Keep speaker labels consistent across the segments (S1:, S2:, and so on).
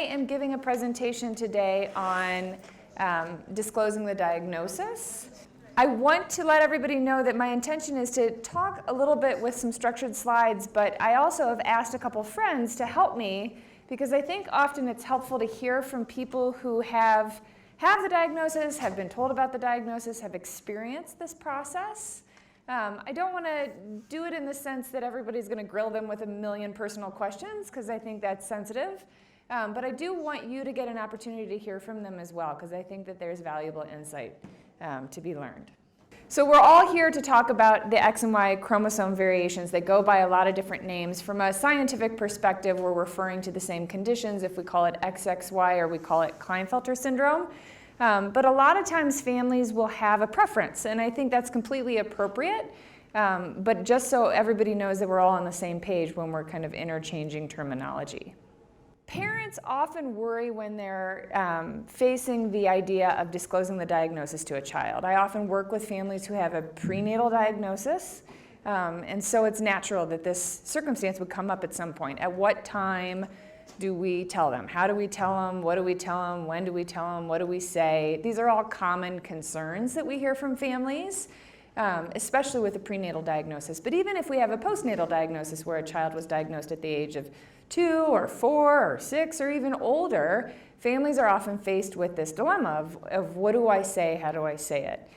S1: am giving a presentation today on disclosing the diagnosis. I want to let everybody know that my intention is to talk a little bit with some structured slides, but I also have asked a couple friends to help me because I think often it's helpful to hear from people who have the diagnosis, have been told about the diagnosis, have experienced this process. I don't want to do it in the sense that everybody's going to grill them with a million personal questions because I think that's sensitive. But I do want you to get an opportunity to hear from them as well because I think that there's valuable insight to be learned. So we're all here to talk about the X and Y chromosome variations. They go by a lot of different names. From a scientific perspective, we're referring to the same conditions if we call it XXY or we call it Klinefelter syndrome. But a lot of times families will have a preference, and I think that's completely appropriate. But just so everybody knows that we're all on the same page when we're kind of interchanging terminology. Parents often worry when they're facing the idea of disclosing the diagnosis to a child. I often work with families who have a prenatal diagnosis, and so it's natural that this circumstance would come up at some point. At what time do we tell them? How do we tell them? What do we tell them? When do we tell them? What do we say? These are all common concerns that we hear from families, especially with a prenatal diagnosis. But even if we have a postnatal diagnosis where a child was diagnosed at the age of 2 or 4 or 6 or even older, families are often faced with this dilemma of what do I say, how do I say it?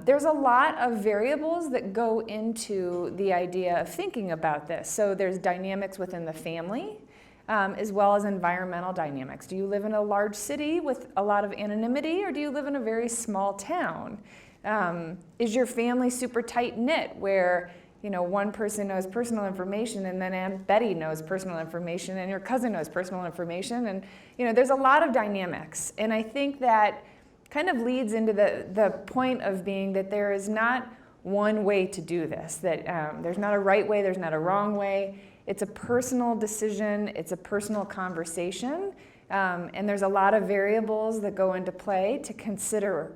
S1: There's a lot of variables that go into the idea of thinking about this. So there's dynamics within the family, as well as environmental dynamics. Do you live in a large city with a lot of anonymity, or do you live in a very small town? Is your family super tight-knit where one person knows personal information and then Aunt Betty knows personal information and your cousin knows personal information, and there's a lot of dynamics. And I think that kind of leads into the point of being that there is not one way to do this, that there's not a right way, there's not a wrong way. It's a personal decision, it's a personal conversation, and there's a lot of variables that go into play to consider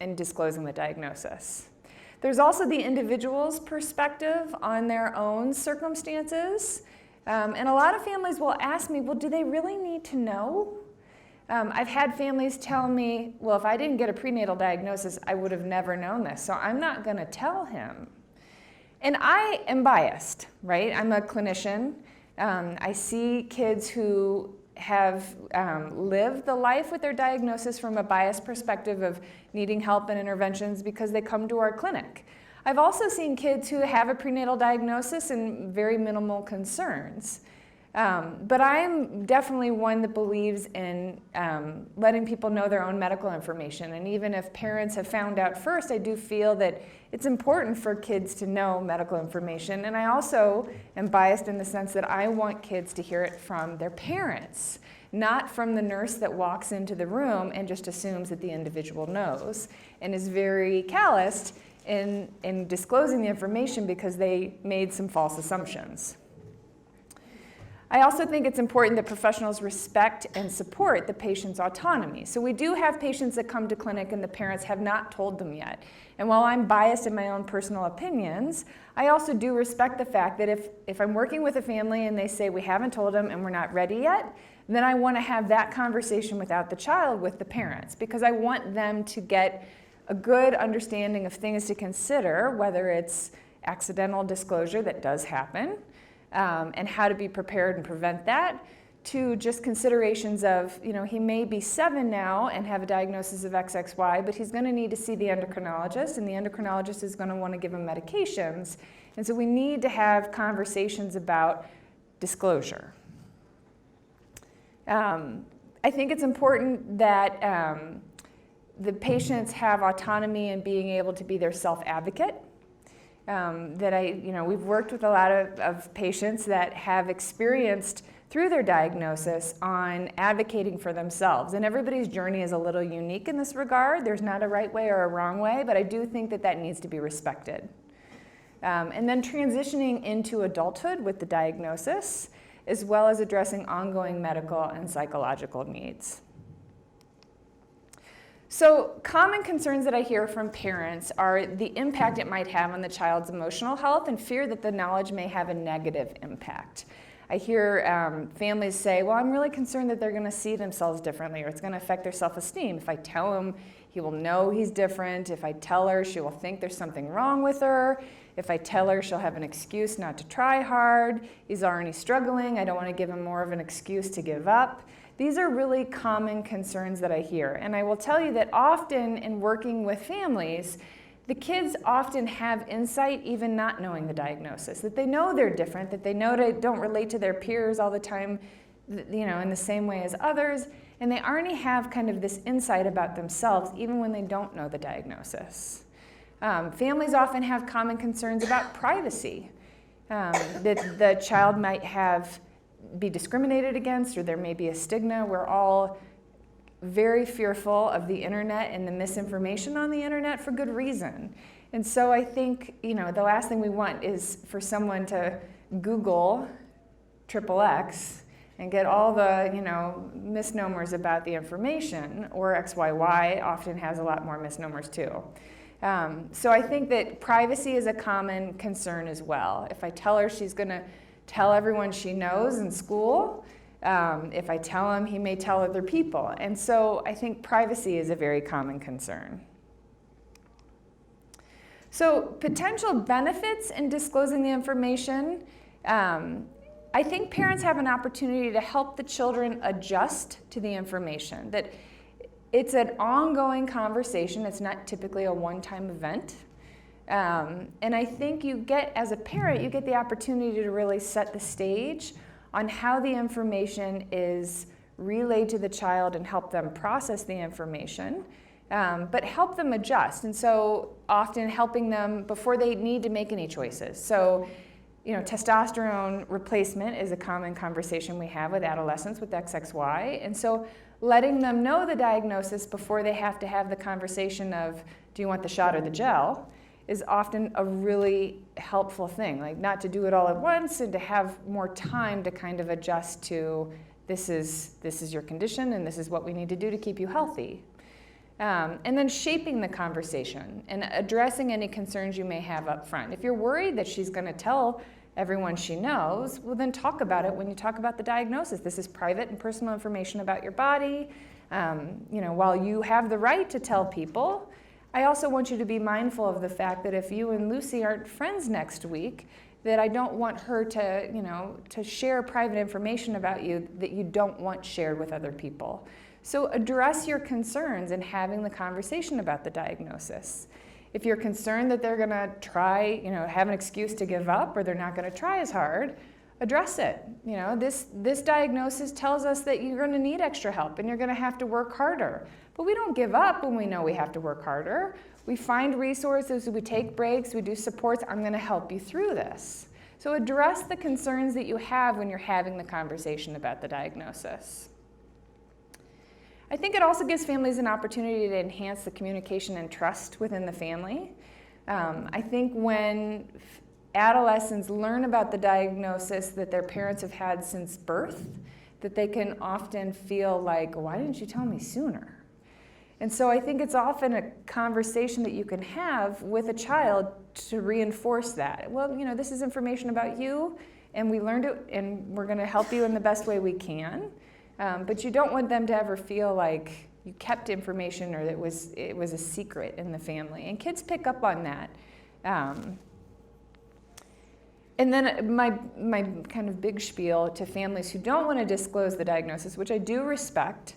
S1: in disclosing the diagnosis. There's also the individual's perspective on their own circumstances. And a lot of families will ask me, well, do they really need to know? I've had families tell me, well, if I didn't get a prenatal diagnosis, I would have never known this, so I'm not going to tell him. And I am biased, right? I'm a clinician. I see kids who have lived the life with their diagnosis from a biased perspective of needing help and interventions because they come to our clinic. I've also seen kids who have a prenatal diagnosis and very minimal concerns. But I am definitely one that believes in letting people know their own medical information. And even if parents have found out first, I do feel that it's important for kids to know medical information. And I also am biased in the sense that I want kids to hear it from their parents, not from the nurse that walks into the room and just assumes that the individual knows and is very calloused in disclosing the information because they made some false assumptions. I also think it's important that professionals respect and support the patient's autonomy. So we do have patients that come to clinic and the parents have not told them yet. And while I'm biased in my own personal opinions, I also do respect the fact that if I'm working with a family and they say we haven't told them and we're not ready yet, then I want to have that conversation without the child with the parents because I want them to get a good understanding of things to consider, whether it's accidental disclosure that does happen, and how to be prepared and prevent that, to just considerations of, he may be 7 now and have a diagnosis of XXY, but he's going to need to see the endocrinologist, and the endocrinologist is going to want to give him medications. And so we need to have conversations about disclosure. I think it's important that the patients have autonomy in being able to be their self-advocate. We've worked with a lot of patients that have experienced through their diagnosis on advocating for themselves. And everybody's journey is a little unique in this regard. There's not a right way or a wrong way, but I do think that that needs to be respected. And then transitioning into adulthood with the diagnosis, as well as addressing ongoing medical and psychological needs. So common concerns that I hear from parents are the impact it might have on the child's emotional health and fear that the knowledge may have a negative impact. I hear families say, well, I'm really concerned that they're going to see themselves differently, or it's going to affect their self-esteem. If I tell him, he will know he's different. If I tell her, she will think there's something wrong with her. If I tell her, she'll have an excuse not to try hard. He's already struggling. I don't want to give him more of an excuse to give up. These are really common concerns that I hear. And I will tell you that often in working with families, the kids often have insight even not knowing the diagnosis, that they know they're different, that they know they don't relate to their peers all the time, in the same way as others, and they already have kind of this insight about themselves even when they don't know the diagnosis. Families often have common concerns about privacy, that the child might be discriminated against, or there may be a stigma. We're all very fearful of the internet and the misinformation on the internet for good reason. And so I think, the last thing we want is for someone to Google XXX and get all the, misnomers about the information, or XYY often has a lot more misnomers too. So I think that privacy is a common concern as well. If I tell her she's going to tell everyone she knows in school, if I tell him, he may tell other people. And so I think privacy is a very common concern. So potential benefits in disclosing the information. I think parents have an opportunity to help the children adjust to the information, that it's an ongoing conversation. It's not typically a one-time event. And I think as a parent, you get the opportunity to really set the stage on how the information is relayed to the child and help them process the information, but help them adjust. And so often helping them before they need to make any choices. So, testosterone replacement is a common conversation we have with adolescents with XXY. And so letting them know the diagnosis before they have to have the conversation of, do you want the shot or the gel, is often a really helpful thing, like not to do it all at once and to have more time to kind of adjust to this is your condition and this is what we need to do to keep you healthy. And then shaping the conversation and addressing any concerns you may have up front. If you're worried that she's going to tell everyone she knows, well then talk about it when you talk about the diagnosis. This is private and personal information about your body. While you have the right to tell people, I also want you to be mindful of the fact that if you and Lucy aren't friends next week, that I don't want her to share private information about you that you don't want shared with other people. So address your concerns in having the conversation about the diagnosis. If you're concerned that they're going to try, have an excuse to give up, or they're not going to try as hard, address it. This diagnosis tells us that you're going to need extra help and you're going to have to work harder. But we don't give up when we know we have to work harder. We find resources, we take breaks, we do supports. I'm going to help you through this. So address the concerns that you have when you're having the conversation about the diagnosis. I think it also gives families an opportunity to enhance the communication and trust within the family. I think when adolescents learn about the diagnosis that their parents have had since birth, that they can often feel like, why didn't you tell me sooner? And so I think it's often a conversation that you can have with a child to reinforce that. Well, this is information about you, and we learned it, and we're going to help you in the best way we can. But you don't want them to ever feel like you kept information or that it was a secret in the family. And kids pick up on that. And then my kind of big spiel to families who don't want to disclose the diagnosis, which I do respect,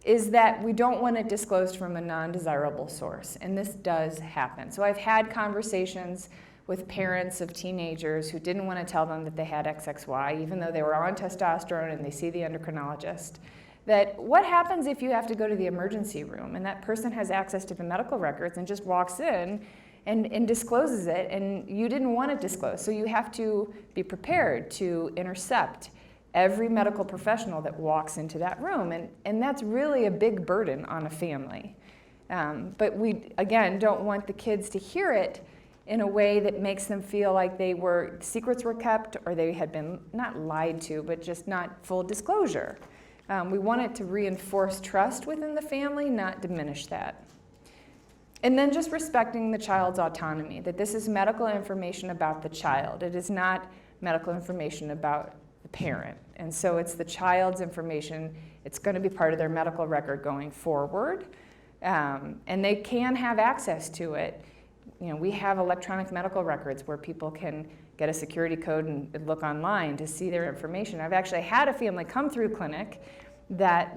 S1: is that we don't want it disclosed from a non-desirable source. And this does happen. So I've had conversations with parents of teenagers who didn't want to tell them that they had XXY, even though they were on testosterone and they see the endocrinologist, that what happens if you have to go to the emergency room and that person has access to the medical records and just walks in and discloses it, and you didn't want it disclosed. So you have to be prepared to intercept every medical professional that walks into that room, and that's really a big burden on a family. But we, again, don't want the kids to hear it in a way that makes them feel like secrets were kept, or they had been not lied to, but just not full disclosure. We want it to reinforce trust within the family, not diminish that. And then just respecting the child's autonomy, that this is medical information about the child. It is not medical information about the parent. And so it's the child's information. It's going to be part of their medical record going forward. And they can have access to it. You know, we have electronic medical records where people can get a security code and look online to see their information. I've actually had a family come through clinic that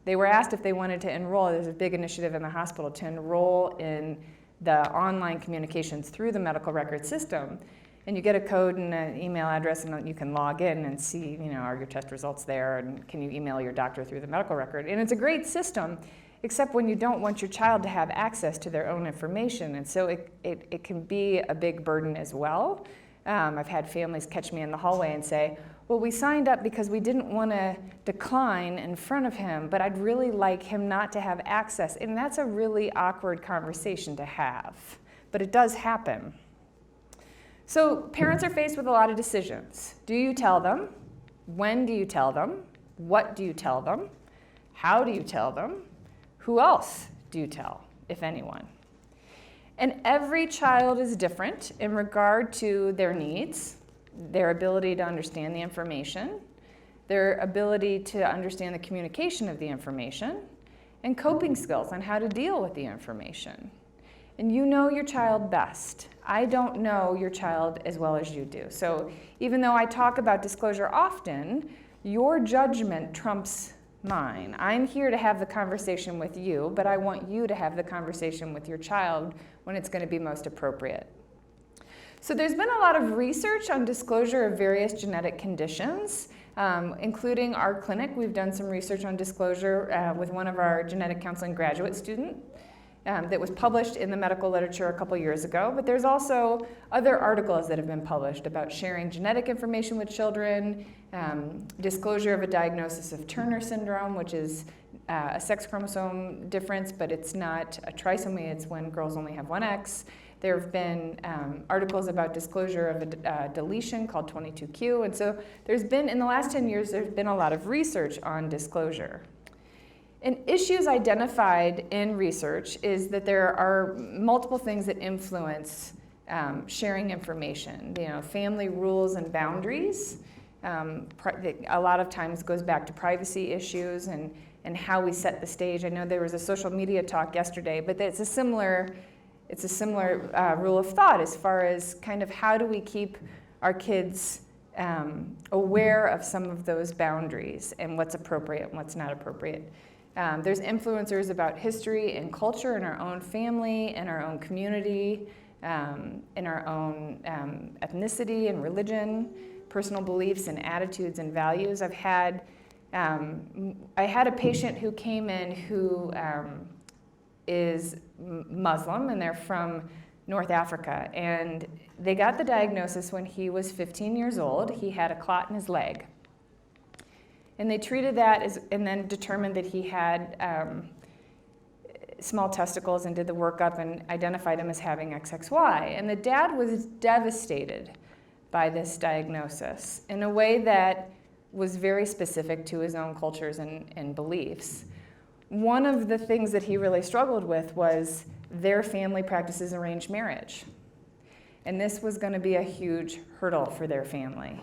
S1: they were asked if they wanted to enroll. There's a big initiative in the hospital to enroll in the online communications through the medical record system. And you get a code and an email address, and you can log in and see, you know, are your test results there, and can you email your doctor through the medical record? And it's a great system, except when you don't want your child to have access to their own information. And so it can be a big burden as well. I've had families catch me in the hallway and say, well, we signed up because we didn't want to decline in front of him, but I'd really like him not to have access. And that's a really awkward conversation to have, but it does happen. So parents are faced with a lot of decisions. Do you tell them? When do you tell them? What do you tell them? How do you tell them? Who else do you tell, if anyone? And every child is different in regard to their needs, their ability to understand the information, their ability to understand the communication of the information, and coping skills on how to deal with the information. And you know your child best. I don't know your child as well as you do. So even though I talk about disclosure often, your judgment trumps mine. I'm here to have the conversation with you, but I want you to have the conversation with your child when it's going to be most appropriate. So there's been a lot of research on disclosure of various genetic conditions, including our clinic. We've done some research on disclosure with one of our genetic counseling graduate students that was published in the medical literature a couple years ago. But there's also other articles that have been published about sharing genetic information with children, disclosure of a diagnosis of Turner syndrome, which is a sex chromosome difference, but it's not a trisomy. It's when girls only have one X. There have been articles about disclosure of a deletion called 22q. And so there's been, in the last 10 years, there's been a lot of research on disclosure. And issues identified in research is that there are multiple things that influence sharing information. You know, family rules and boundaries. A lot of times goes back to privacy issues and how we set the stage. I know there was a social media talk yesterday, but it's a similar rule of thought as far as kind of how do we keep our kids aware of some of those boundaries and what's appropriate and what's not appropriate. There's influencers about history and culture in our own family, in our own community, in our own ethnicity and religion, personal beliefs and attitudes and values. I had a patient who came in who is Muslim, and they're from North Africa, and they got the diagnosis when he was 15 years old. He had a clot in his leg. And they treated that and then determined that he had small testicles and did the workup and identified him as having XXY. And the dad was devastated by this diagnosis in a way that was very specific to his own cultures and beliefs. One of the things that he really struggled with was their family practices arranged marriage. And this was going to be a huge hurdle for their family.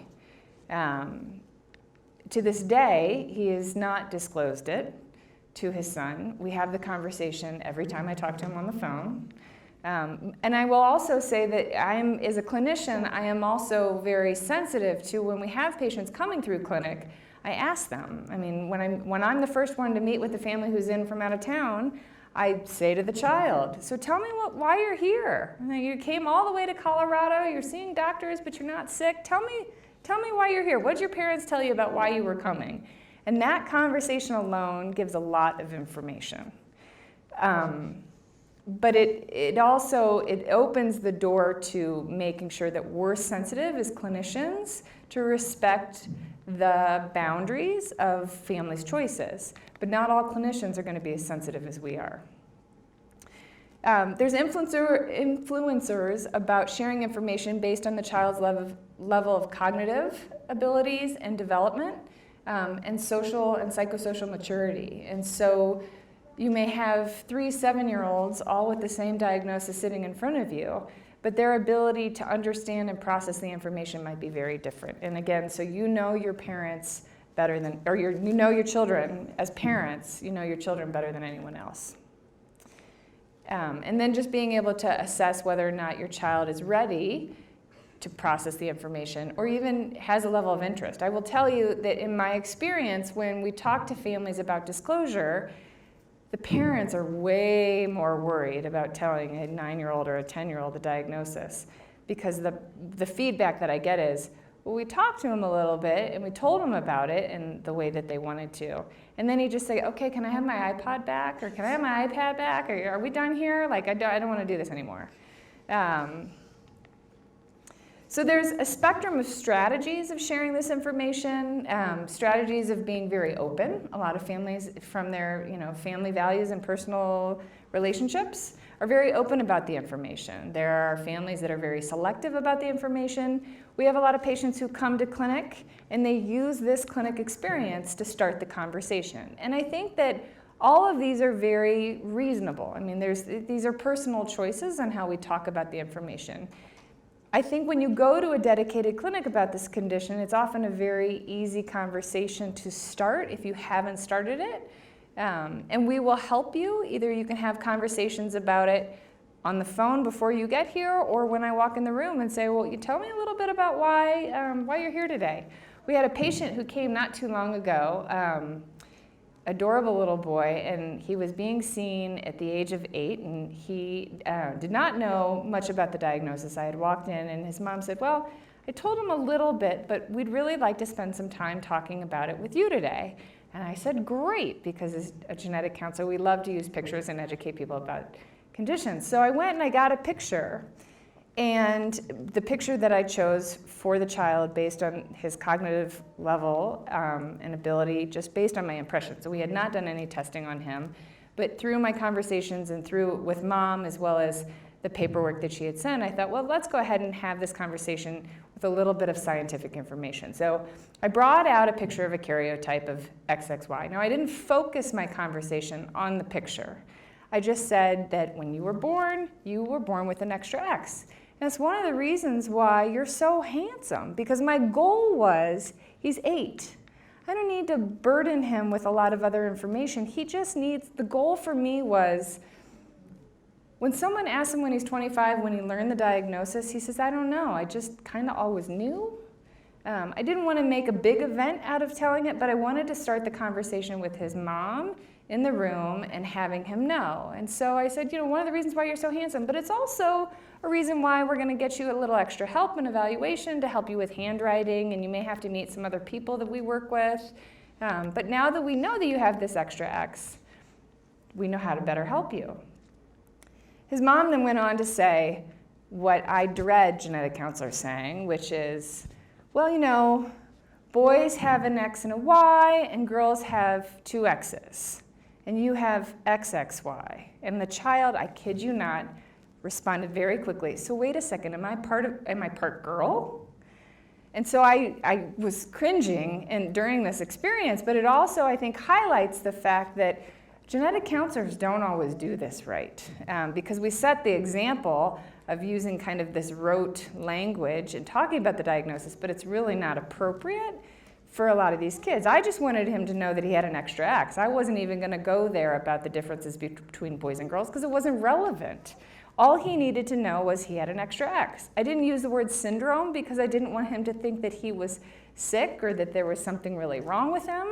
S1: To this day, he has not disclosed it to his son. We have the conversation every time I talk to him on the phone. And I will also say that as a clinician, I am also very sensitive to when we have patients coming through clinic, I ask them. I mean, when I'm the first one to meet with the family who's in from out of town, I say to the child, so tell me why you're here. You came all the way to Colorado, you're seeing doctors, but you're not sick. Tell me why you're here. What did your parents tell you about why you were coming? And that conversation alone gives a lot of information. But it also opens the door to making sure that we're sensitive as clinicians to respect the boundaries of families' choices. But not all clinicians are going to be as sensitive as we are. There's influencers about sharing information based on the child's level of cognitive abilities and development, and social and psychosocial maturity. And so you may have 3 7-year-olds all with the same diagnosis sitting in front of you, but their ability to understand and process the information might be very different. And again, so you know your parents better than, or you know your children as parents, you know your children better than anyone else. And then just being able to assess whether or not your child is ready to process the information or even has a level of interest. I will tell you that in my experience, when we talk to families about disclosure, the parents are way more worried about telling a 9-year-old or a 10-year-old the diagnosis, because the feedback that I get is, well, we talked to him a little bit and we told him about it in the way that they wanted to. And then he just say, okay, can I have my iPod back? Or can I have my iPad back? Or are we done here? Like, I don't want to do this anymore. So there's a spectrum of strategies of sharing this information, strategies of being very open. A lot of families, from their family values and personal relationships, are very open about the information. There are families that are very selective about the information. We have a lot of patients who come to clinic and they use this clinic experience to start the conversation. And I think that all of these are very reasonable. I mean, these are personal choices on how we talk about the information. I think when you go to a dedicated clinic about this condition, it's often a very easy conversation to start if you haven't started it. And we will help you. Either you can have conversations about it on the phone before you get here, or when I walk in the room and say, well, you tell me a little bit about why you're here today. We had a patient who came not too long ago, adorable little boy, and he was being seen at the age of 8, and he did not know much about the diagnosis. I had walked in, and his mom said, well, I told him a little bit, but we'd really like to spend some time talking about it with you today. And I said, great, because as a genetic counselor, we love to use pictures and educate people about conditions. So I went and I got a picture, and the picture that I chose for the child based on his cognitive level and ability, just based on my impression. So we had not done any testing on him, but through my conversations and through with mom, as well as the paperwork that she had sent, I thought, well, let's go ahead and have this conversation with a little bit of scientific information. So I brought out a picture of a karyotype of XXY. Now, I didn't focus my conversation on the picture. I just said that when you were born with an extra X. And it's one of the reasons why you're so handsome, because my goal was, he's 8. I don't need to burden him with a lot of other information. He just needs, the goal for me was, when someone asks him when he's 25, when he learned the diagnosis, he says, I don't know, I just kind of always knew. I didn't want to make a big event out of telling it, but I wanted to start the conversation with his mom in the room and having him know. And so I said, one of the reasons why you're so handsome, but it's also a reason why we're going to get you a little extra help and evaluation to help you with handwriting, and you may have to meet some other people that we work with. But now that we know that you have this extra X, we know how to better help you. His mom then went on to say what I dread genetic counselors saying, which is, well, boys have an X and a Y, and girls have 2 X's. And you have XXY. And the child, I kid you not, responded very quickly. So wait a second, am I part girl? And so I was cringing during this experience, but it also, I think, highlights the fact that genetic counselors don't always do this right, because we set the example of using kind of this rote language and talking about the diagnosis, but it's really not appropriate for a lot of these kids. I just wanted him to know that he had an extra X. I wasn't even going to go there about the differences between boys and girls because it wasn't relevant. All he needed to know was he had an extra X. I didn't use the word syndrome because I didn't want him to think that he was sick or that there was something really wrong with him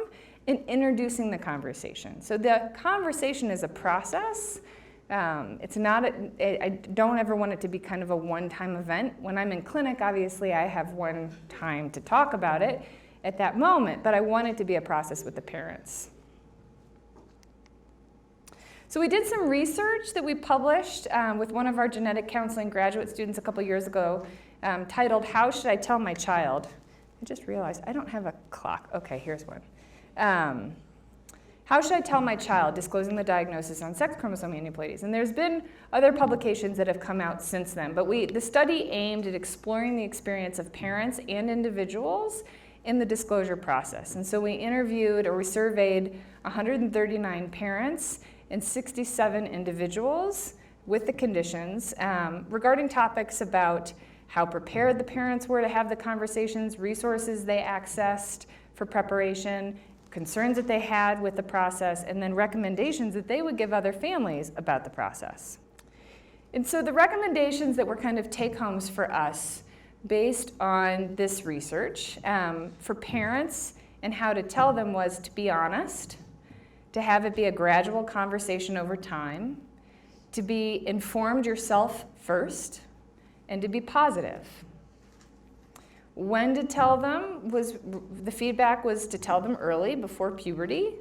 S1: in introducing the conversation. So the conversation is a process. It's not, I don't ever want it to be kind of a one-time event. When I'm in clinic, obviously I have one time to talk about it at that moment, but I want it to be a process with the parents. So we did some research that we published with one of our genetic counseling graduate students a couple years ago titled, How Should I Tell My Child? I just realized I don't have a clock. Okay, here's one. How should I tell my child, disclosing the diagnosis on sex chromosome aneuploidies? And there's been other publications that have come out since then, but the study aimed at exploring the experience of parents and individuals in the disclosure process. And so we surveyed 139 parents and 67 individuals with the conditions regarding topics about how prepared the parents were to have the conversations, resources they accessed for preparation, concerns that they had with the process, and then recommendations that they would give other families about the process. And so the recommendations that were kind of take-homes for us based on this research for parents and how to tell them was to be honest, to have it be a gradual conversation over time, to be informed yourself first, and to be positive. When to tell them the feedback was to tell them early, before puberty.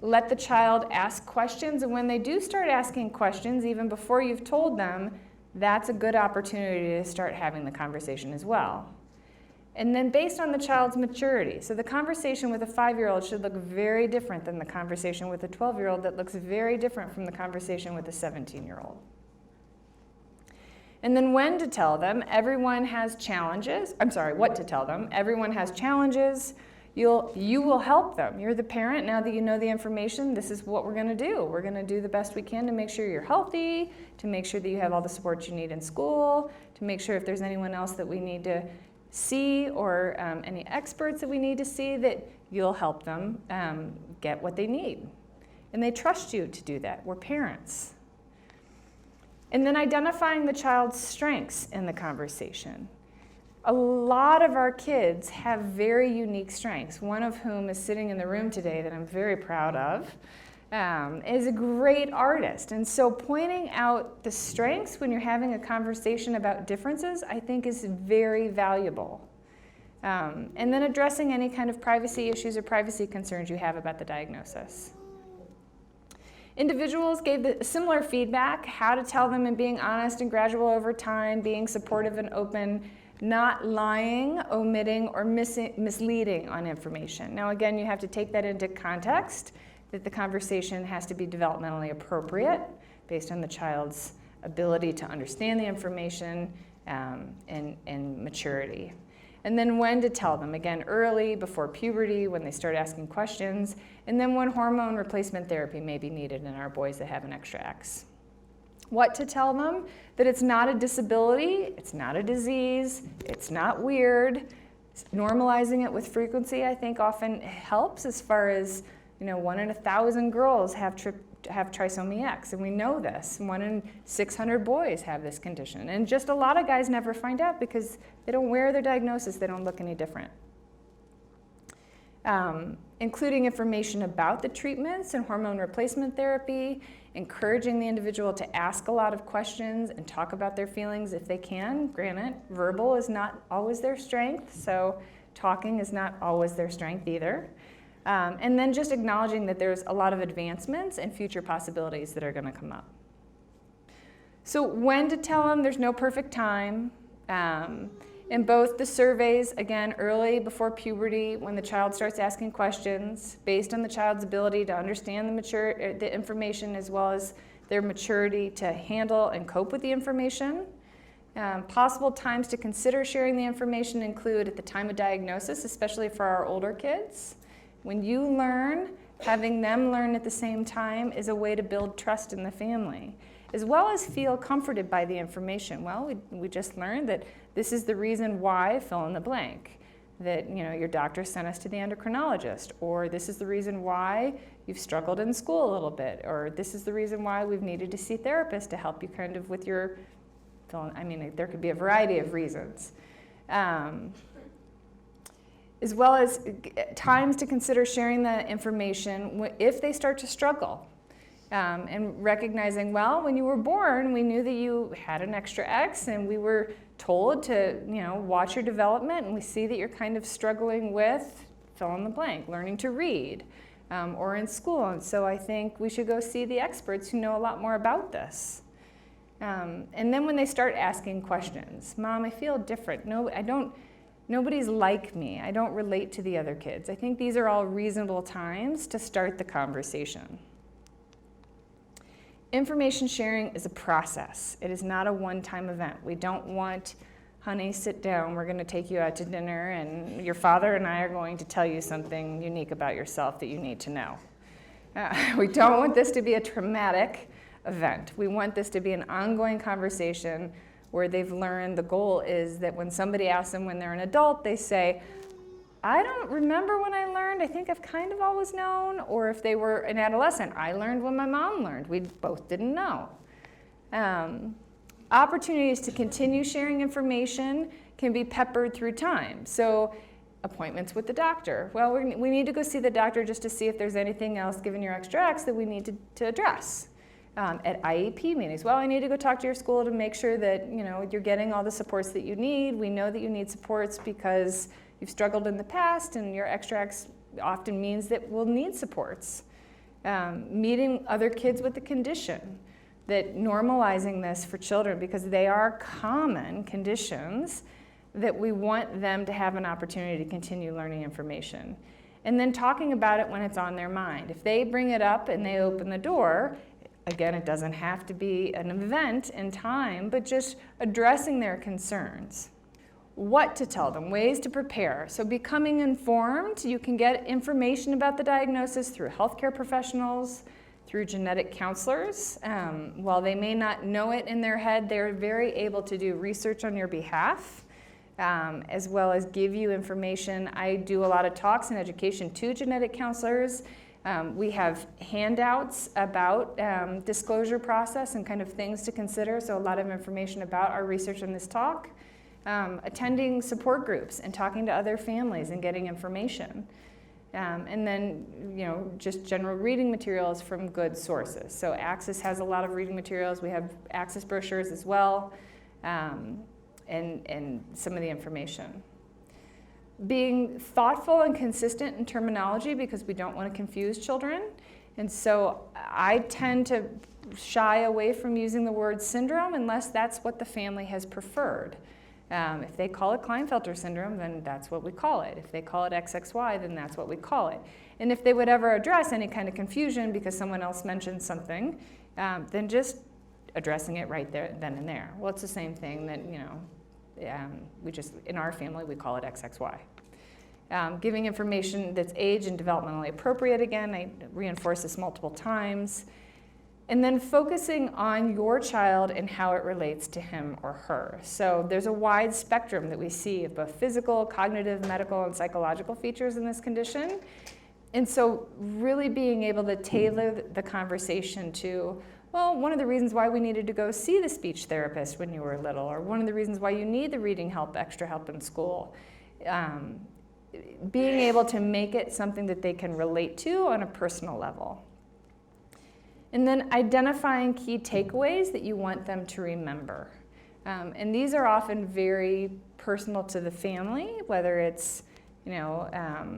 S1: Let the child ask questions, and when they do start asking questions, even before you've told them, that's a good opportunity to start having the conversation as well. And then based on the child's maturity. So the conversation with a 5-year-old should look very different than the conversation with a 12-year-old that looks very different from the conversation with a 17-year-old. And then when to tell them, everyone has challenges. What to tell them. Everyone has challenges. You will help them. You're the parent. Now that you know the information, this is what we're going to do. We're going to do the best we can to make sure you're healthy, to make sure that you have all the support you need in school, to make sure if there's anyone else that we need to see or any experts that we need to see, that you'll help them get what they need. And they trust you to do that. We're parents. And then identifying the child's strengths in the conversation. A lot of our kids have very unique strengths, one of whom is sitting in the room today that I'm very proud of, is a great artist. And so pointing out the strengths when you're having a conversation about differences, I think is very valuable. And then addressing any kind of privacy issues or privacy concerns you have about the diagnosis. Individuals gave similar feedback, how to tell them and being honest and gradual over time, being supportive and open, not lying, omitting, or misleading on information. Now again, you have to take that into context, that the conversation has to be developmentally appropriate based on the child's ability to understand the information and maturity. And then when to tell them, again, early, before puberty, when they start asking questions, and then when hormone replacement therapy may be needed in our boys that have an extra X. What to tell them? That it's not a disability, it's not a disease, it's not weird. Normalizing it with frequency, I think, often helps as far as, 1 in 1,000 girls have trisomy X, and we know this. 1 in 600 boys have this condition. And just a lot of guys never find out because they don't wear their diagnosis, they don't look any different. Including information about the treatments and hormone replacement therapy, encouraging the individual to ask a lot of questions and talk about their feelings if they can. Granted, verbal is not always their strength, so talking is not always their strength either. And then just acknowledging that there's a lot of advancements and future possibilities that are going to come up. So when to tell them, there's no perfect time. In both the surveys, again, early before puberty, when the child starts asking questions, based on the child's ability to understand the information as well as their maturity to handle and cope with the information. Possible times to consider sharing the information include at the time of diagnosis, especially for our older kids. When you learn, having them learn at the same time is a way to build trust in the family, as well as feel comforted by the information. Well, we just learned that this is the reason why, fill in the blank, that your doctor sent us to the endocrinologist, or this is the reason why you've struggled in school a little bit, or this is the reason why we've needed to see therapists to help you kind of with your, there could be a variety of reasons. As well as times to consider sharing the information if they start to struggle. And recognizing, well, when you were born, we knew that you had an extra X, and we were told to, watch your development, and we see that you're kind of struggling with, fill in the blank, learning to read, or in school. And so I think we should go see the experts who know a lot more about this. And then when they start asking questions, Mom, I feel different. No, I don't. Nobody's like me. I don't relate to the other kids. I think these are all reasonable times to start the conversation. Information sharing is a process. It is not a one-time event. We don't want, honey, sit down, we're going to take you out to dinner, and your father and I are going to tell you something unique about yourself that you need to know. We don't want this to be a traumatic event. We want this to be an ongoing conversation where they've learned the goal is that when somebody asks them when they're an adult, they say, I don't remember when I learned, I think I've kind of always known, or if they were an adolescent, I learned when my mom learned, we both didn't know. Opportunities to continue sharing information can be peppered through time. So appointments with the doctor. Well, we need to go see the doctor just to see if there's anything else given your extra X that we need to address. At IEP meetings, well, I need to go talk to your school to make sure that you're getting all the supports that you need. We know that you need supports because you've struggled in the past, and your extra X often means that we'll need supports. Meeting other kids with the condition, that normalizing this for children because they are common conditions, that we want them to have an opportunity to continue learning information. And then talking about it when it's on their mind. If they bring it up and they open the door, again, it doesn't have to be an event in time, but just addressing their concerns. What to tell them, ways to prepare. So becoming informed, you can get information about the diagnosis through healthcare professionals, through genetic counselors. While they may not know it in their head, they're very able to do research on your behalf, as well as give you information. I do a lot of talks and education to genetic counselors. We have handouts about disclosure process and kind of things to consider, so a lot of information about our research in this talk. Attending support groups and talking to other families and getting information. And then, just general reading materials from good sources. So AXYS has a lot of reading materials. We have AXYS brochures as well, and some of the information. Being thoughtful and consistent in terminology because we don't want to confuse children. And so I tend to shy away from using the word syndrome unless that's what the family has preferred. If they call it Klinefelter syndrome, then that's what we call it. If they call it XXY, then that's what we call it. And if they would ever address any kind of confusion because someone else mentioned something, then just addressing it right there, then and there. Well, it's the same thing that, we just, in our family, we call it XXY. Giving information that's age and developmentally appropriate, again, I reinforce this multiple times. And then focusing on your child and how it relates to him or her. So there's a wide spectrum that we see of both physical, cognitive, medical, and psychological features in this condition. And so really being able to tailor the conversation to, well, one of the reasons why we needed to go see the speech therapist when you were little, or one of the reasons why you need the reading help, extra help in school. Being able to make it something that they can relate to on a personal level. And then identifying key takeaways that you want them to remember. And these are often very personal to the family, whether it's, to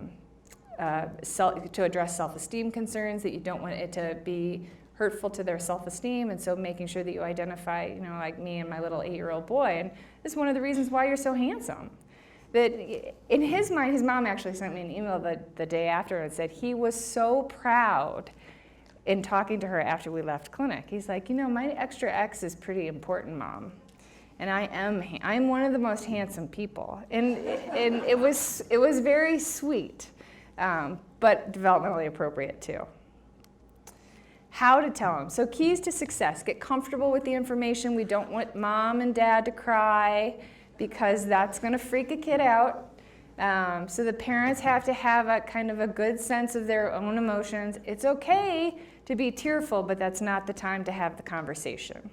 S1: address self-esteem concerns, that you don't want it to be hurtful to their self-esteem, and so making sure that you identify, like me and my little 8-year-old boy, and this is one of the reasons why you're so handsome. That in his mind, his mom actually sent me an email the day after and said he was so proud in talking to her after we left clinic. He's like, my extra X is pretty important, Mom. And I'm one of the most handsome people. And it was very sweet, but developmentally appropriate too. How to tell them. So keys to success. Get comfortable with the information. We don't want mom and dad to cry because that's gonna freak a kid out. So the parents have to have a kind of a good sense of their own emotions. It's okay to be tearful, but that's not the time to have the conversation.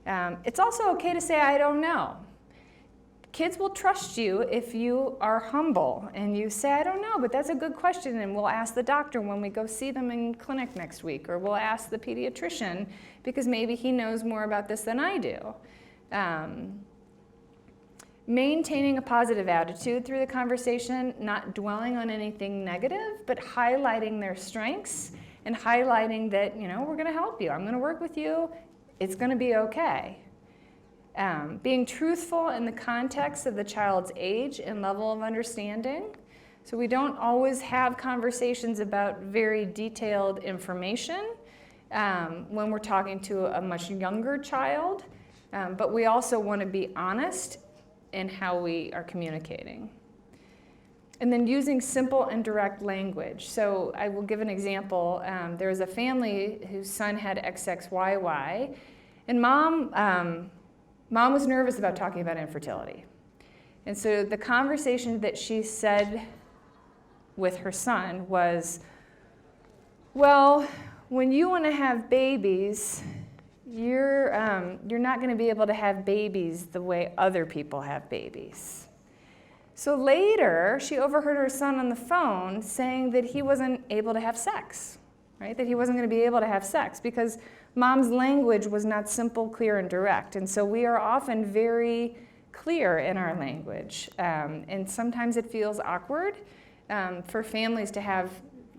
S1: It's also okay to say, I don't know. Kids will trust you if you are humble and you say, I don't know, but that's a good question, and we'll ask the doctor when we go see them in clinic next week, or we'll ask the pediatrician because maybe he knows more about this than I do. Maintaining a positive attitude through the conversation, not dwelling on anything negative, but highlighting their strengths and highlighting that, we're gonna help you. I'm gonna work with you. It's gonna be okay. Being truthful in the context of the child's age and level of understanding. So we don't always have conversations about very detailed information when we're talking to a much younger child, but we also wanna be honest in how we are communicating. And then using simple and direct language. So I will give an example. There was a family whose son had XXYY, and mom was nervous about talking about infertility. And so the conversation that she said with her son was, well, when you want to have babies, you're not going to be able to have babies the way other people have babies. So later, she overheard her son on the phone saying that he wasn't able to have sex, right? That he wasn't going to be able to have sex because mom's language was not simple, clear, and direct. And so we are often very clear in our language. And sometimes it feels awkward for families to have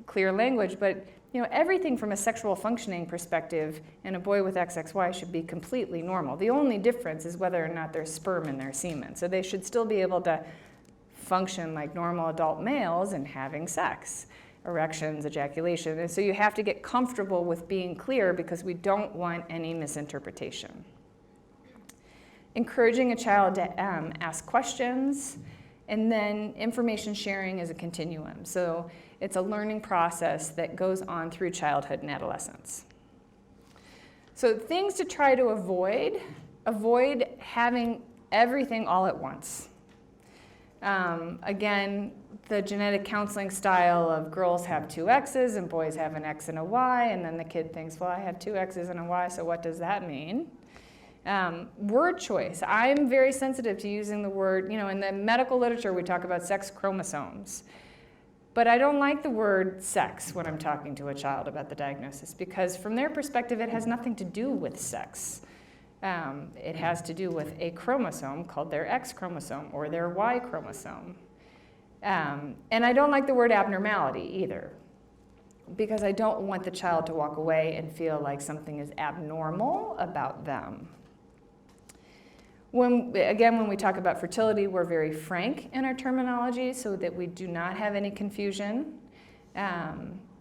S1: clear language, but everything from a sexual functioning perspective in a boy with XXY should be completely normal. The only difference is whether or not there's sperm in their semen. So they should still be able to function like normal adult males in having sex, erections, ejaculation. And so you have to get comfortable with being clear because we don't want any misinterpretation. Encouraging a child to ask questions, and then information sharing is a continuum. So it's a learning process that goes on through childhood and adolescence. So things to try to avoid having everything all at once. Again, the genetic counseling style of girls have 2 X's and boys have an X and a Y, and then the kid thinks, well, I have 2 X's and a Y, so what does that mean? Word choice. I'm very sensitive to using the word, in the medical literature we talk about sex chromosomes. But I don't like the word sex when I'm talking to a child about the diagnosis because from their perspective it has nothing to do with sex. It has to do with a chromosome called their X chromosome or their Y chromosome. And I don't like the word abnormality either because I don't want the child to walk away and feel like something is abnormal about them. When we talk about fertility, we're very frank in our terminology so that we do not have any confusion.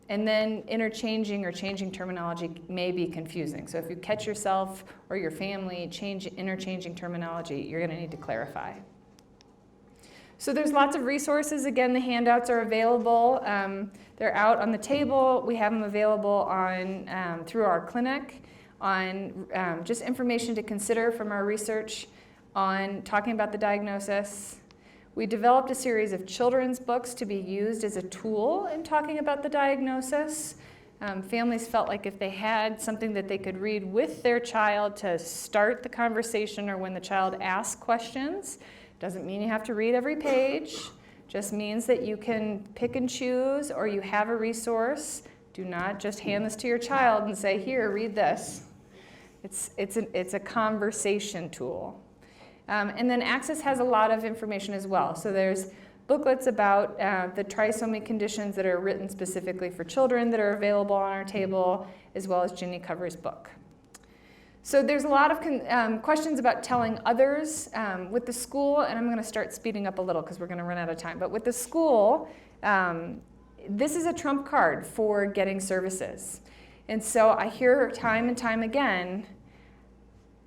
S1: And then interchanging or changing terminology may be confusing. So if you catch yourself or your family interchanging terminology, you're going to need to clarify. So there's lots of resources. Again, the handouts are available. They're out on the table. We have them available on through our clinic on just information to consider from our research on talking about the diagnosis. We developed a series of children's books to be used as a tool in talking about the diagnosis. Families felt like if they had something that they could read with their child to start the conversation or when the child asks questions, doesn't mean you have to read every page, just means that you can pick and choose or you have a resource. Do not just hand this to your child and say, here, read this. It's a conversation tool. And then AXYS has a lot of information as well. So there's booklets about the trisomy conditions that are written specifically for children that are available on our table, as well as Ginny Cover's book. So there's a lot of questions about telling others with the school, and I'm going to start speeding up a little because we're going to run out of time. But with the school, this is a trump card for getting services. And so I hear time and time again,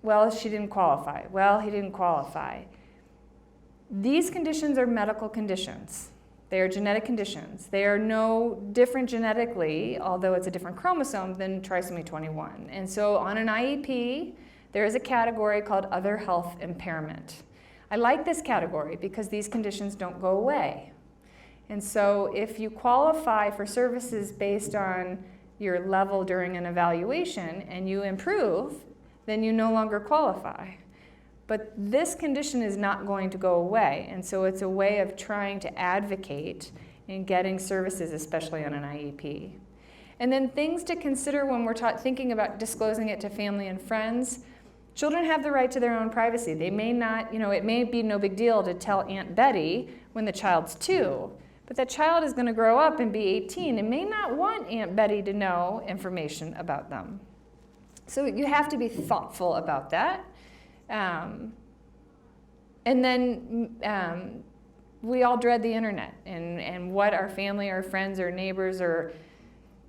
S1: well, she didn't qualify. Well, he didn't qualify. These conditions are medical conditions. They are genetic conditions. They are no different genetically, although it's a different chromosome, than trisomy 21. And so on an IEP, there is a category called other health impairment. I like this category because these conditions don't go away. And so if you qualify for services based on your level during an evaluation and you improve, then you no longer qualify. But this condition is not going to go away, and so it's a way of trying to advocate in getting services, especially on an IEP. And then things to consider when we're thinking about disclosing it to family and friends. Children have the right to their own privacy. They may not, it may be no big deal to tell Aunt Betty when the child's 2, but that child is going to grow up and be 18 and may not want Aunt Betty to know information about them. So you have to be thoughtful about that. And then we all dread the internet and what our family or friends or neighbors or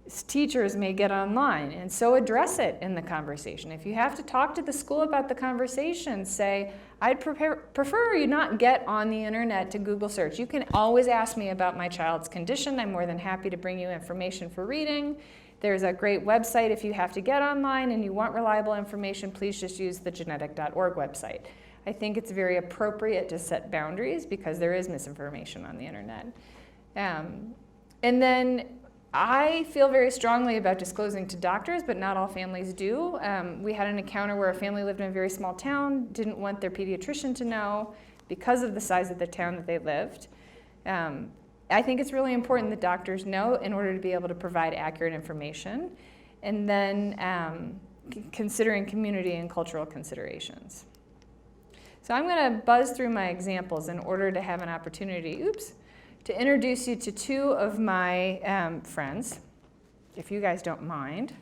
S1: teachers may get online, and so address it in the conversation. If you have to talk to the school about the conversation, say, I'd prefer you not get on the internet to Google search. You can always ask me about my child's condition. I'm more than happy to bring you information for reading. There's a great website if you have to get online and you want reliable information, please just use the genetic.org website. I think it's very appropriate to set boundaries because there is misinformation on the internet. And then I feel very strongly about disclosing to doctors, but not all families do. We had an encounter where a family lived in a very small town, didn't want their pediatrician to know because of the size of the town that they lived. I think it's really important that doctors know in order to be able to provide accurate information. And then considering community and cultural considerations. So I'm going to buzz through my examples in order to have an opportunity, to introduce you to two of my friends, if you guys don't mind.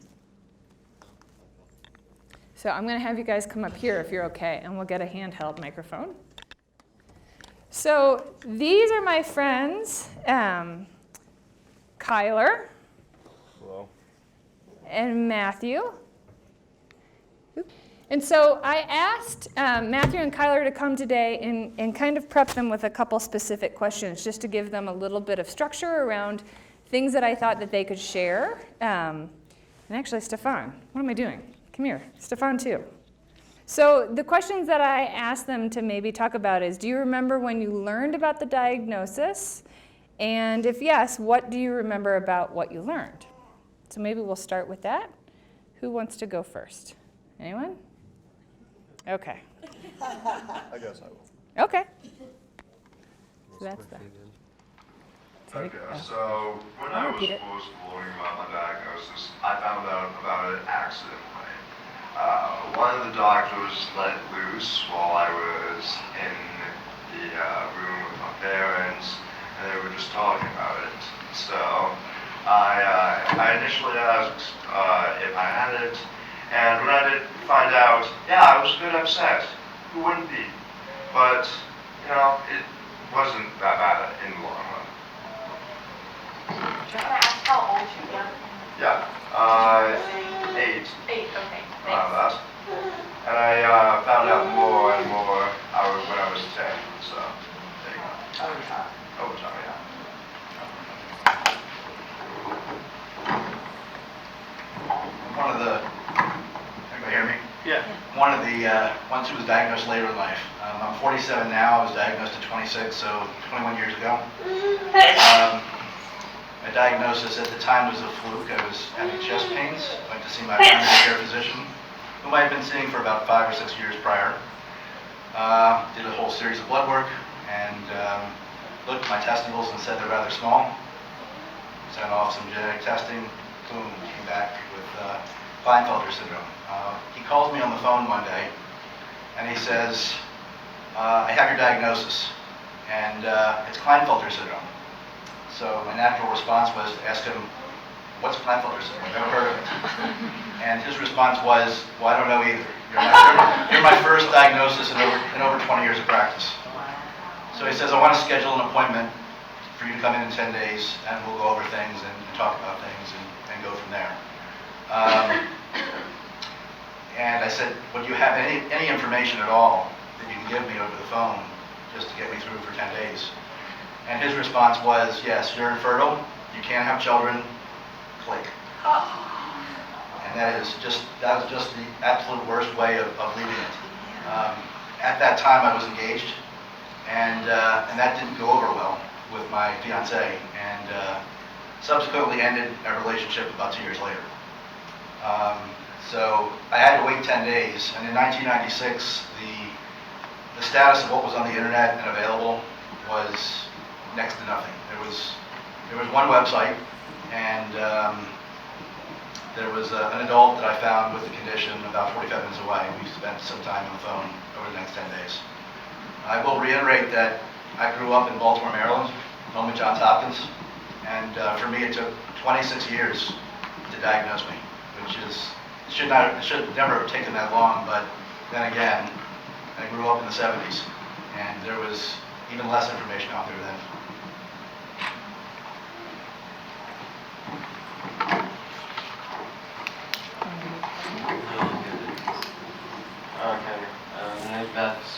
S1: So I'm going to have you guys come up here if you're okay, and we'll get a handheld microphone. So these are my friends, Kyler.
S2: Hello.
S1: And Matthew. And so I asked Matthew and Kyler to come today and kind of prep them with a couple specific questions just to give them a little bit of structure around things that I thought that they could share. And actually, Stefan, what am I doing? Come here. Stefan, too. So the questions that I asked them to maybe talk about is, do you remember when you learned about the diagnosis? And if yes, what do you remember about what you learned? So maybe we'll start with that. Who wants to go first? Anyone? Okay.
S2: I guess I will.
S1: Okay. So that's that.
S3: Okay, so when I was first learning about my diagnosis, I found out about it accidentally. One of the doctors let loose while I was in the room with my parents, and they were just talking about it. So I initially asked if I had it, and when I did find out, yeah, I was a bit upset. Who wouldn't be? But, you know, it wasn't that bad in the long run.
S4: Can I ask how old you were?
S3: Yeah, 8.
S4: 8, okay.
S3: Around that. And I found out more and more when I was 10, so there you go.
S4: Over time.
S3: Over time, yeah.
S5: One of the, everybody hear me?
S2: Yeah.
S5: One of the ones who was diagnosed later in life. I'm 47 now, I was diagnosed at 26, so 21 years ago. My diagnosis at the time was a fluke. I was having chest pains. I went to see my primary care physician, whom I had been seeing for about 5 or 6 years prior. Did a whole series of blood work and looked at my testicles and said they're rather small. Sent off some genetic testing. Boom, came back with Klinefelter syndrome. He calls me on the phone one day and he says, I have your diagnosis, and it's Klinefelter syndrome. So my natural response was to ask him, what's Klinefelter syndrome? I've never heard of it. And his response was, well, I don't know either. You're my first diagnosis in over 20 years of practice. So he says, I want to schedule an appointment for you to come in 10 days, and we'll go over things and talk about things and go from there. And I said, well, do you have any information at all that you can give me over the phone just to get me through for 10 days? And his response was, yes, you're infertile, you can't have children, click. And that was just the absolute worst way of leaving it. At that time I was engaged, and that didn't go over well with my fiancée, and subsequently ended our relationship about 2 years later. So I had to wait 10 days, and in 1996 the status of what was on the internet and available was next to nothing. There was one website, and there was an adult that I found with the condition about 45 minutes away. We spent some time on the phone over the next 10 days. I will reiterate that I grew up in Baltimore, Maryland, home of Johns Hopkins, and for me it took 26 years to diagnose me, which is, it should never have taken that long, but then again, I grew up in the 70s, and there was even less information out there then.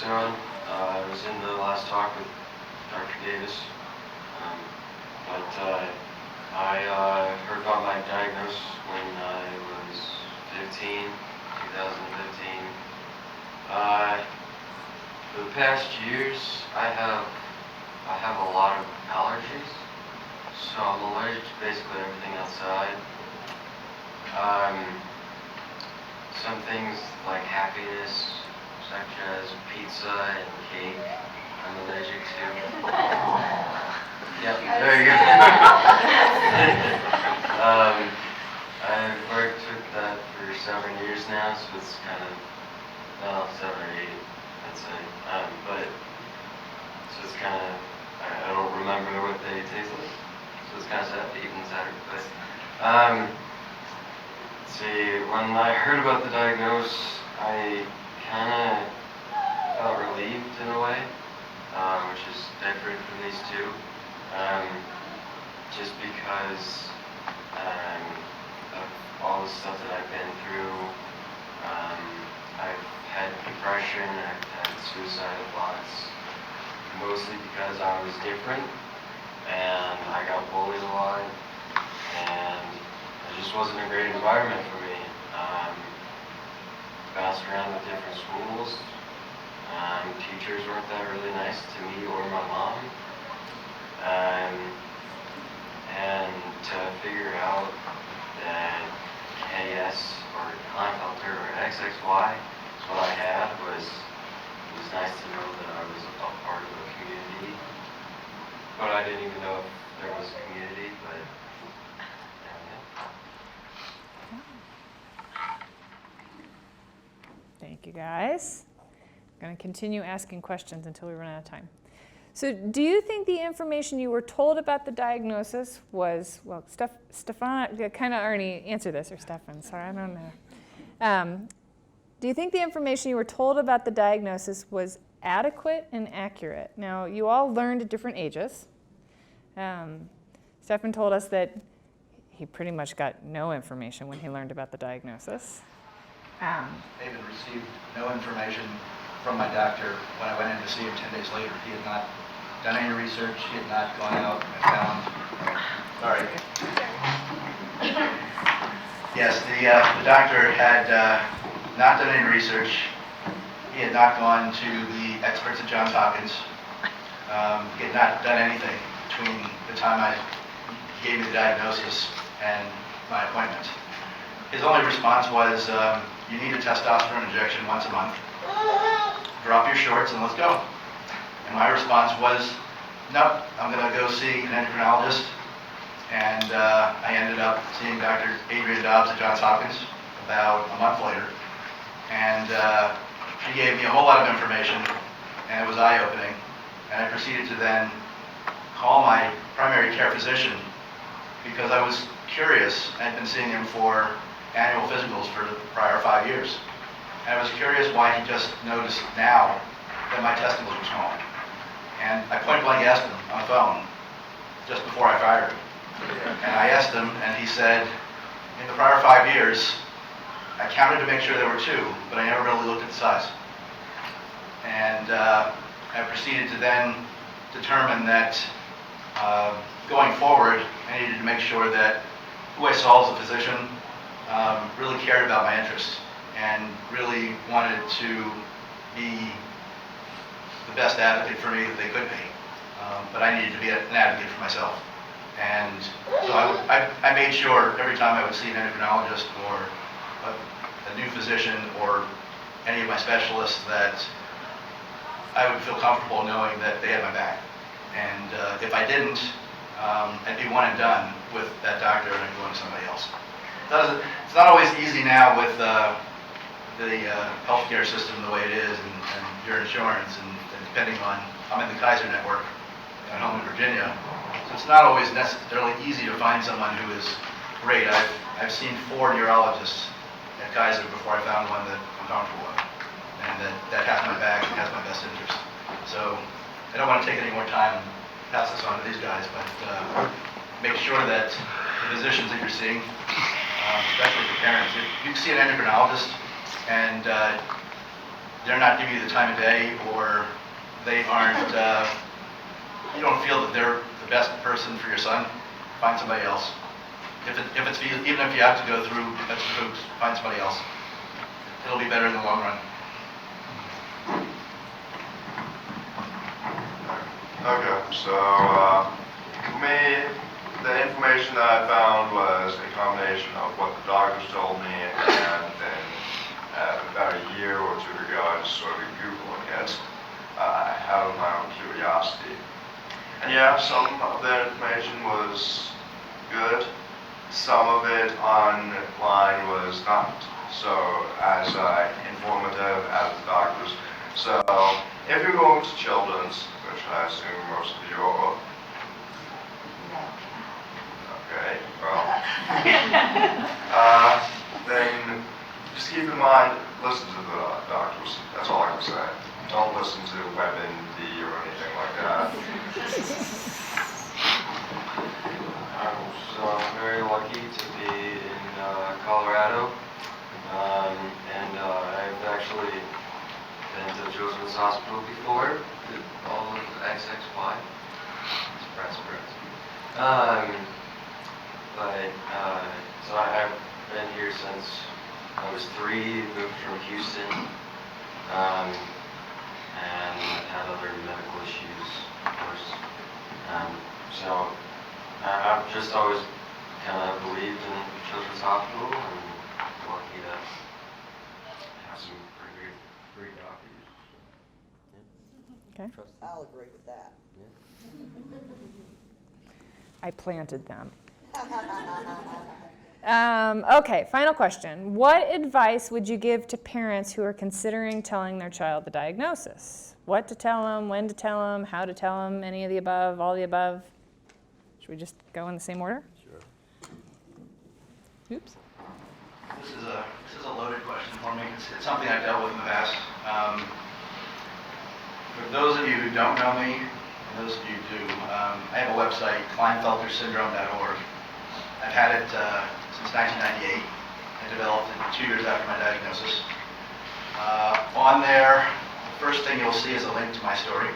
S6: doing? I was in the last talk with Dr. Davis, but I heard about my diagnosis when I was 15, 2015. For the past years, I have a lot of allergies, so I'm allergic to basically everything outside. Some things like happiness, such as pizza and cake, I'm allergic to. Yep, there you go. I've worked with that for 7 years now, so it's kind of, well, 7 or 8, I'd say. But, so it's kind of, I don't remember what they taste like, so it's kind of sad to eat inside. But, let's see, when I heard about the diagnosis, I kind of felt relieved in a way, which is different from these two, just because of all the stuff that I've been through. I've had depression, I've had suicidal thoughts, mostly because I was different, and I got bullied a lot, and it just wasn't a great environment for me. Bounced around with different schools. Teachers weren't that really nice to me or my mom. And to figure out that KS or Klinefelter or XXY is what I had was nice to know that I was a part of a community. But I didn't even know if there was a community, but
S1: Thank you, guys. I'm going to continue asking questions until we run out of time. So do you think the information you were told about the diagnosis was, well, Stefan kind of already answered this, or Stefan, sorry, I don't know. Do you think the information you were told about the diagnosis was adequate and accurate? Now, you all learned at different ages. Stefan told us that he pretty much got no information when he learned about the diagnosis.
S5: David received no information from my doctor when I went in to see him 10 days later. He had not done any research. He had not gone out and found. Sorry. Yes, the doctor had not done any research. He had not gone to the experts at Johns Hopkins. He had not done anything between the time I gave me the diagnosis and my appointment. His only response was, you need a testosterone injection once a month. Drop your shorts and let's go. And my response was, nope, I'm going to go see an endocrinologist. And I ended up seeing Dr. Adrian Dobbs at Johns Hopkins about a month later. And she gave me a whole lot of information, and it was eye-opening. And I proceeded to then call my primary care physician because I was curious. I'd been seeing him for annual physicals for the prior 5 years. And I was curious why he just noticed now that my testicles were small. And I point blank asked him on the phone just before I fired him. And I asked him, and he said, in the prior 5 years, I counted to make sure there were 2, but I never really looked at the size. And I proceeded to then determine that going forward, I needed to make sure that who I saw as a physician really cared about my interests and really wanted to be the best advocate for me that they could be. But I needed to be an advocate for myself. And so I made sure every time I would see an endocrinologist or a new physician or any of my specialists that I would feel comfortable knowing that they had my back. And if I didn't, I'd be one and done with that doctor and I'd go to somebody else. It's not always easy now with the healthcare system the way it is and your insurance and depending on, I'm in the Kaiser network at home in Virginia, so it's not always necessarily easy to find someone who is great. I've seen 4 neurologists at Kaiser before I found one that I'm comfortable with and that has my back and has my best interest. So I don't want to take any more time and pass this on to these guys, but make sure that the physicians that you're seeing, especially for parents, if you see an endocrinologist and they're not giving you the time of day, or they aren't, you don't feel that they're the best person for your son, find somebody else. Even if you have to go through extra hoops, find somebody else. It'll be better in the long run.
S3: Okay, so for me, the information that I found was a combination of what the doctors told me, and then about a year or two ago, I just started Googling it out of my own curiosity. And yeah, some of the information was good. Some of it online was not so as informative as the doctors. So if you're going to Children's, which I assume most of you are, okay, well, then just keep in mind, listen to the doctors. That's all I can say. Don't listen to WebMD or anything like that.
S6: I was very lucky to be in Colorado, and I've actually been to Children's Hospital before, did all of XXY. Surprise, surprise. So I've been here since I was 3, moved from Houston, and had other medical issues, of course. So I've just always kind of believed in Children's Hospital, and lucky to have some pretty great doctors.
S1: Okay.
S7: I'll agree with that.
S1: I planted them. Okay, final question. What advice would you give to parents who are considering telling their child the diagnosis? What to tell them, when to tell them, how to tell them, any of the above, all the above? Should we just go in the same order?
S6: Sure.
S5: This
S1: Oops.
S5: is a loaded question for me. It's something I've dealt with in the past. For those of you who don't know me, and those of you who do, I have a website, klinefeltersyndrome.org. I've had it since 1998. I developed it 2 years after my diagnosis. On there, the first thing you'll see is a link to my story.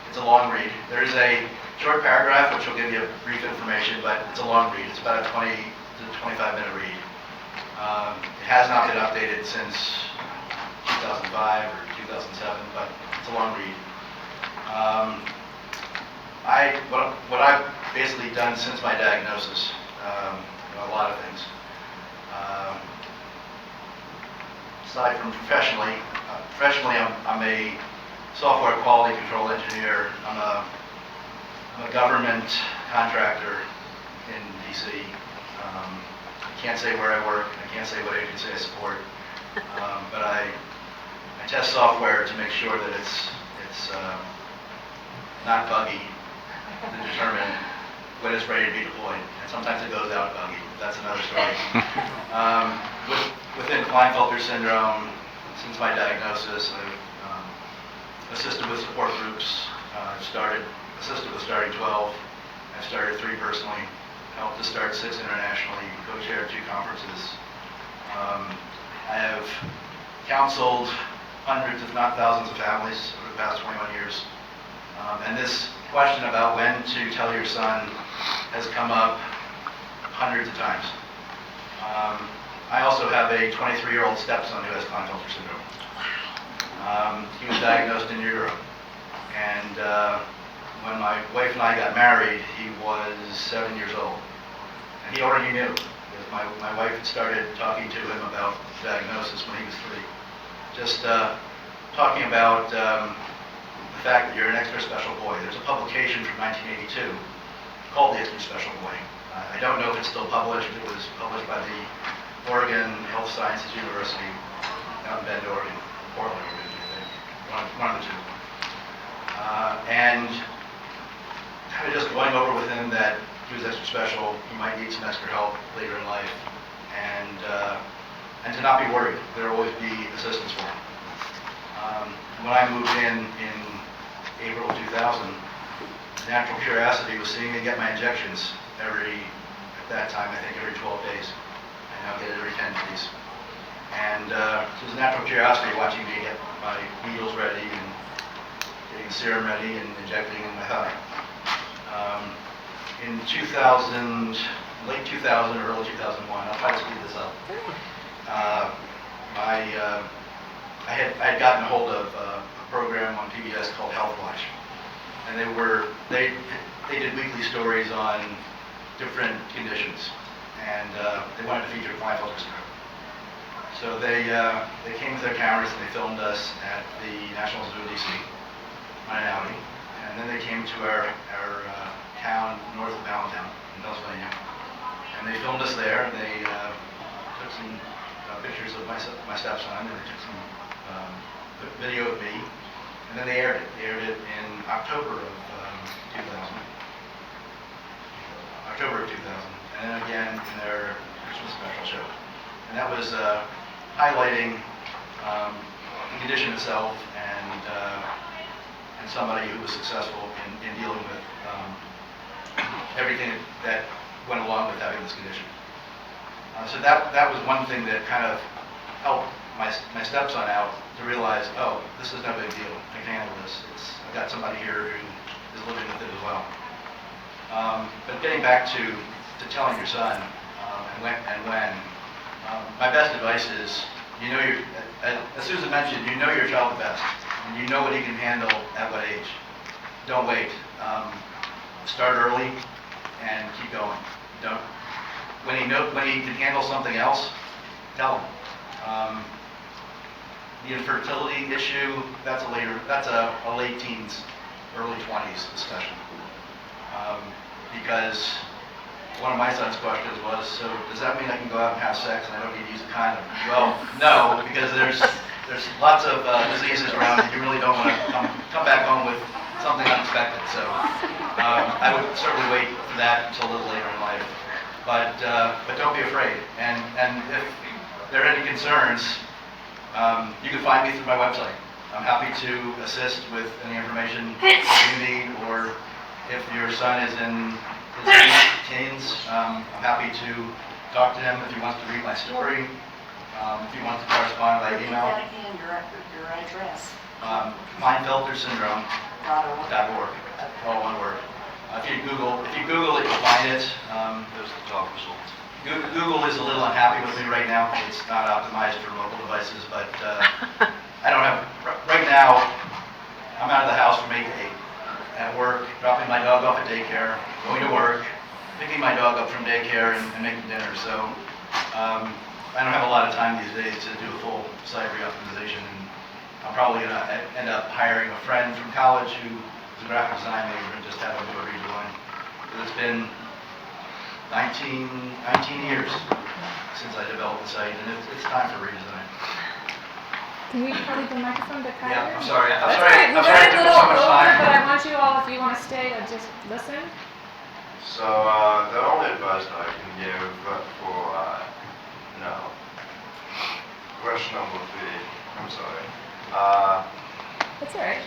S5: It's a long read. There's a short paragraph which will give you brief information, but it's a long read. It's about a 20 to 25-minute read. It has not been updated since 2005 or 2007, but it's a long read. What I've basically done since my diagnosis, a lot of things. Aside from professionally, I'm a software quality control engineer. I'm a government contractor in DC. I can't say where I work. I can't say what agency I support. But I test software to make sure that it's not buggy to determine when it's ready to be deployed. And sometimes it goes out buggy. That's another story. Within Klinefelter syndrome, since my diagnosis, I've assisted with support groups. Assisted with starting 12. I've started 3 personally. Helped to start 6 internationally. Co-chaired 2 conferences. I have counseled hundreds, if not thousands, of families over the past 21 years. And this question about when to tell your son has come up hundreds of times. I also have a 23-year-old stepson who has Klinefelter syndrome. He was diagnosed in utero. And when my wife and I got married, he was 7 years old. And he already knew, because my wife had started talking to him about the diagnosis when he was 3. Just talking about the fact that you're an extra special boy. There's a publication from 1982 called The Extra Special Boy. I don't know if it's still published. It was published by the Oregon Health Sciences University out in Bend, Oregon, Portland, Oregon, I think. One of the 2. And kind of just going over with him that he was extra special, he might need some extra help later in life, and to not be worried. There will always be assistance for him. When I moved in April 2000, natural curiosity was seeing me get my injections at that time, I think every 12 days. I now get it every 10 days. And so it was a natural curiosity watching me get my needles ready and getting serum ready and injecting in my thigh. In 2000, late 2000 or early 2001, I'll try to speed this up. I had gotten a hold of a program on PBS called Health Watch, and they did weekly stories on different conditions, and they wanted to feature Klinefelter syndrome. So they came with their cameras and they filmed us at the National Zoo in DC, on an Audi, and then they came to our town north of Allentown in Pennsylvania, and they filmed us there. They took some pictures of my stepson, and they took some video of me, and then they aired it. They aired it in October of 2000. October of 2000, and then again in their Christmas special show. And that was highlighting the condition itself and somebody who was successful in dealing with everything that went along with having this condition. So that was one thing that kind of helped my stepson out to realize, oh, this is no big deal. I can handle this. I've got somebody here who is living with it as well. But getting back to telling your son and when, my best advice is, as Susan mentioned, you know your child the best, and you know what he can handle at what age. Don't wait. Start early and keep going. When he can handle something else, tell him. The infertility issue, that's a late teens, early 20s discussion. Because one of my son's questions was, so does that mean I can go out and have sex and I don't need to use a condom? Well, no, because there's lots of diseases around and you really don't want to come back home with something unexpected. So I would certainly wait for that until a little later in life. But don't be afraid. And if there are any concerns, you can find me through my website. I'm happy to assist with any information you need, or if your son is in his teens, I'm happy to talk to him if he wants to read my story, if he wants to correspond by email.
S7: Repeat that again, your address.
S5: KS&A.org, all one word. If you Google it, you'll find it.
S2: There's the top results.
S5: Google is a little unhappy with me right now. It's not optimized for mobile devices, but I don't have, right now, I'm out of the house from 8 to 8. At work, dropping my dog off at daycare, going to work, picking my dog up from daycare and making dinner. So I don't have a lot of time these days to do a full site re-optimization. And I'm probably going to end up hiring a friend from college who is a graphic design major and just have him do a redesign. It's been 19 years since I developed the site, and it's time for redesign.
S1: Can you leave the microphone to Kyler?
S5: Yeah, I'm sorry. I'm
S1: That's
S5: sorry.
S1: right.
S5: I'm
S1: We're
S5: sorry it
S1: running
S5: took
S1: a
S5: so
S1: little
S5: much
S1: over,
S5: time.
S1: but I want you all, if you want to stay, to just listen.
S2: So the only advice I can give for no. Question number 3. I'm sorry.
S1: That's all right.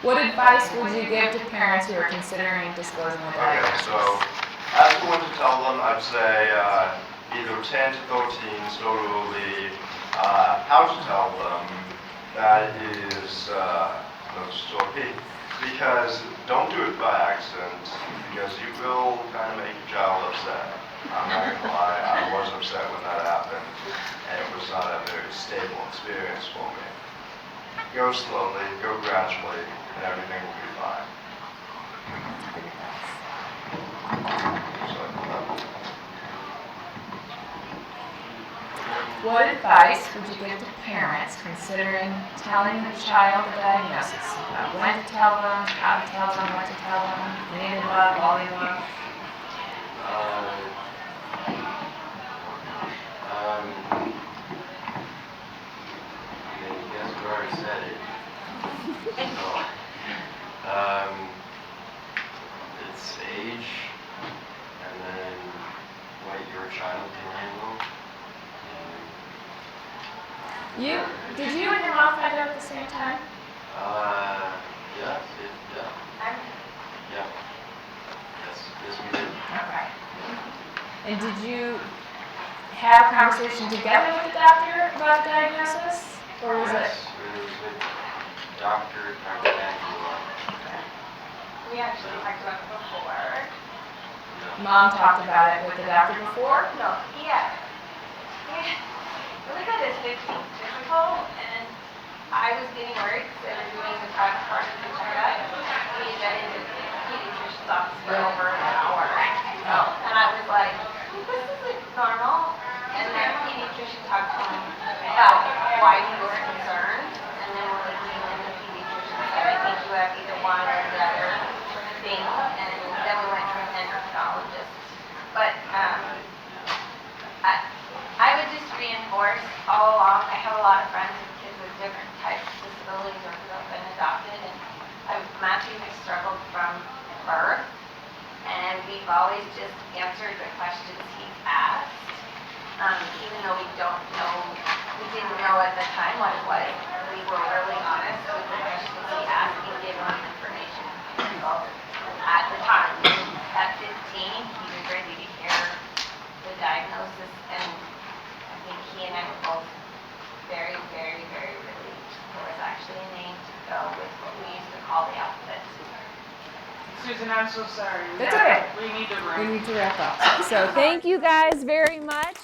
S1: What advice would you give to parents who are considering disclosing the
S2: Okay,
S1: diagnosis?
S2: so as I'm going to tell them, I'd say either 10 to 13s go to the how to tell them that is no story, because don't do it by accident, because you will kind of make your child upset. I'm not gonna lie, I was upset when that happened, and it was not a very stable experience for me. Go slowly, go gradually, and everything will be fine.
S1: What advice would you give to parents considering telling their child the diagnosis? When to tell them, how to tell them, what to tell them, need love, all in love?
S6: You guys have already said it. So, it's age, and then what your child can handle.
S1: Did you and your mom find out at the same time?
S6: Yeah. Yes, we did.
S1: Okay. And did you have a conversation together with the doctor about the diagnosis? Or was it?
S6: Yes, it was with Dr. Angela.
S4: We actually talked about it before.
S1: Mom talked about it with the doctor before?
S4: No, yeah. Really got his 15th physical, and I was getting worried because they were doing the private part of the checkup. We had been in the pediatrician's office for over an hour.
S1: Oh.
S4: And I was like, this isn't normal. And then the pediatrician talked to him about why he was concerned. And then when we came in, the pediatrician said, I think you have either one or the other thing. And then we went to an endocrinologist. But I would just reinforce all along, I have a lot of friends with kids with different types of disabilities or who have been adopted. And Matthew has struggled from birth. And we've always just answered the questions he's asked. Even though we didn't know at the time what it was, we were really honest with the questions he asked and gave him information. So at the time, at 15, he was ready to hear the diagnosis, and I think he and I were both very, very, very relieved. There was actually a name to go with what we used to call the alphabet.
S8: Susan, I'm so sorry.
S1: That's okay.
S8: We need to
S1: We need to wrap up. So thank you guys very much.